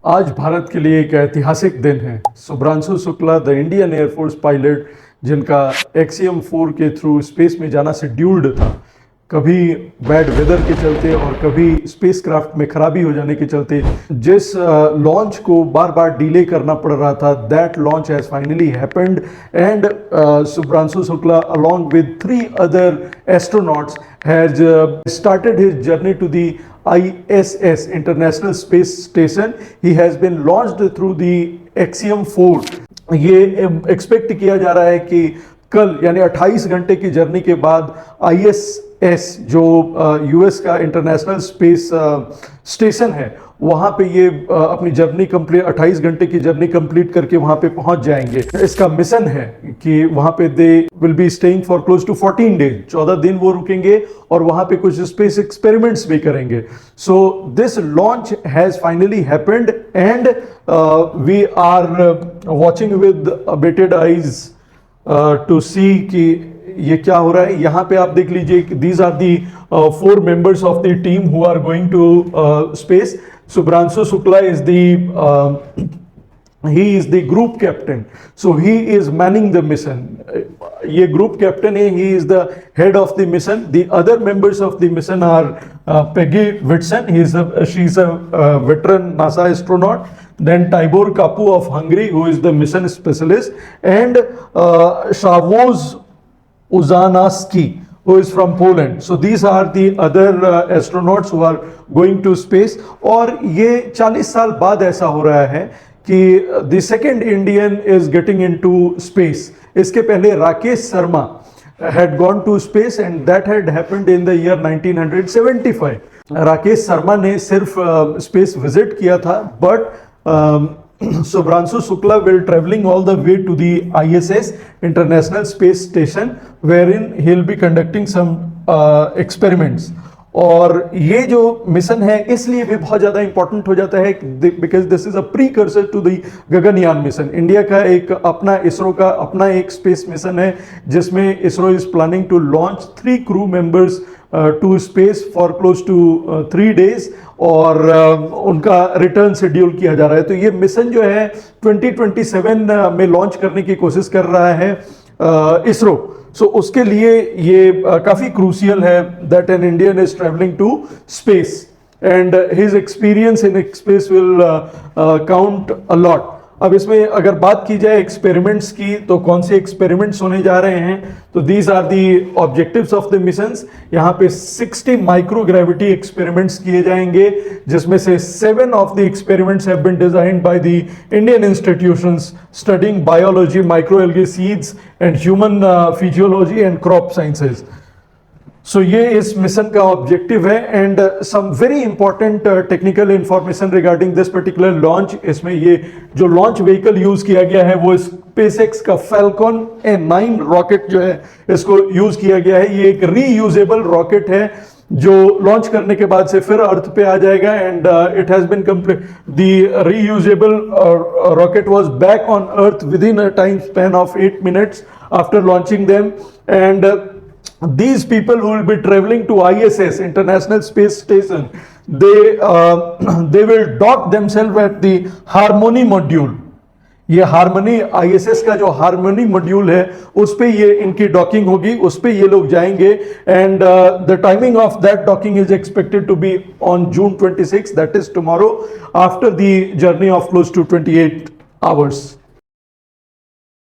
आज भारत के लिए एक ऐतिहासिक दिन है। Shubhranshu Shukla, the Indian air force pilot, जिनका एक्सियम 4 के थ्रू स्पेस में जाना शेड्यूल्ड था, कभी बैड वेदर के चलते और कभी स्पेसक्राफ्ट में खराबी हो जाने के चलते जिस लॉन्च को बार बार डिले करना पड़ रहा था, that launch has finally happened and Shubhranshu Shukla along with 3 other astronauts has started his journey to the ISS, International Space Station. He has been launched through the Axiom 4. ये एक्सपेक्ट किया जा रहा है कि कल यानी 28 घंटे की जर्नी के बाद ISS जो यूएस का इंटरनेशनल स्पेस स्टेशन है, वहाँ पे ये अपनी जर्नी कंप्लीट 28 घंटे की जर्नी कंप्लीट करके वहाँ पे पहुँच जाएंगे। इसका मिशन है कि वहाँ पे they will be staying for close to 14 days, 14 दिन वो रुकेंगे और वहाँ पे कुछ स्पेस एक्सपेरिमेंट्स भी करेंगे। So this launch has finally happened and we are watching with abated eyes to see कि ये क्या हो रहा है। यहाँ पे आप देख लीजिए, these are the 4 members of the team who are going to space. Shubhanshu Shukla is the he is the group captain, so he is manning the mission. ये group captain है, he is the head of the mission. The other members of the mission are Peggy Whitson, she is a veteran NASA astronaut. Then Tibor Kapu of Hungary, who is the mission specialist, and Shavos Uzanaski, who is from Poland. So these are the other astronauts who are going to space. और ये 40 साल बाद ऐसा हो रहा है कि the second Indian is getting into space. इसके पहले Rakesh Sharma had gone to space and that had happened in the year 1975. Rakesh Sharma ने सिर्फ स्पेस विजिट किया था, but Shubhranshu Shukla will traveling all the way to the ISS, International Space Station, wherein he'll be conducting some experiments. और ये जो mission है इसलिए भी बहुत ज़्यादा इंपॉर्टेंट हो जाता है because this is a precursor to the Gaganyaan mission. India का एक अपना, इसरो का अपना एक स्पेस मिशन है जिसमें ISRO is planning to launch 3 crew members to space for close to 3 days और उनका रिटर्न शेड्यूल किया जा रहा है। तो ये मिशन जो है 2027 में लॉन्च करने की कोशिश कर रहा है इसरो। सो उसके लिए ये काफ़ी क्रूशियल है that an Indian is travelling to space and his experience in space will count a lot. अब इसमें अगर बात की जाए एक्सपेरिमेंट्स की, तो कौन से एक्सपेरिमेंट्स होने जा रहे हैं, तो these are the objectives of the missions. यहाँ पे 60 माइक्रोग्रेविटी एक्सपेरिमेंट्स किए जाएंगे, जिसमें से 7 of the experiments have been designed by the Indian institutions studying biology, microalgae seeds and human physiology and crop sciences. So ये इस मिशन का objective है and some very important technical information regarding this particular launch. इसमें ये जो launch vehicle use किया गया है वो स्पेसएक्स का फैल्कॉन 9 रॉकेट जो है इसको यूज किया गया है। ये एक रीयूजेबल रॉकेट है जो लॉन्च करने के बाद से फिर अर्थ पे आ जाएगा and it has been complete. The reusable rocket was back on earth with in a time span of 8 minutes after launching them and these people who will be traveling to ISS, International Space Station, they will dock themselves at the Harmony module. ये harmony ISS का जो harmony module है उस पे ये इनकी docking होगी, उस पे ये लोग जाएंगे and the timing of that docking is expected to be on June 26, that is tomorrow, after the journey of close to 28 hours.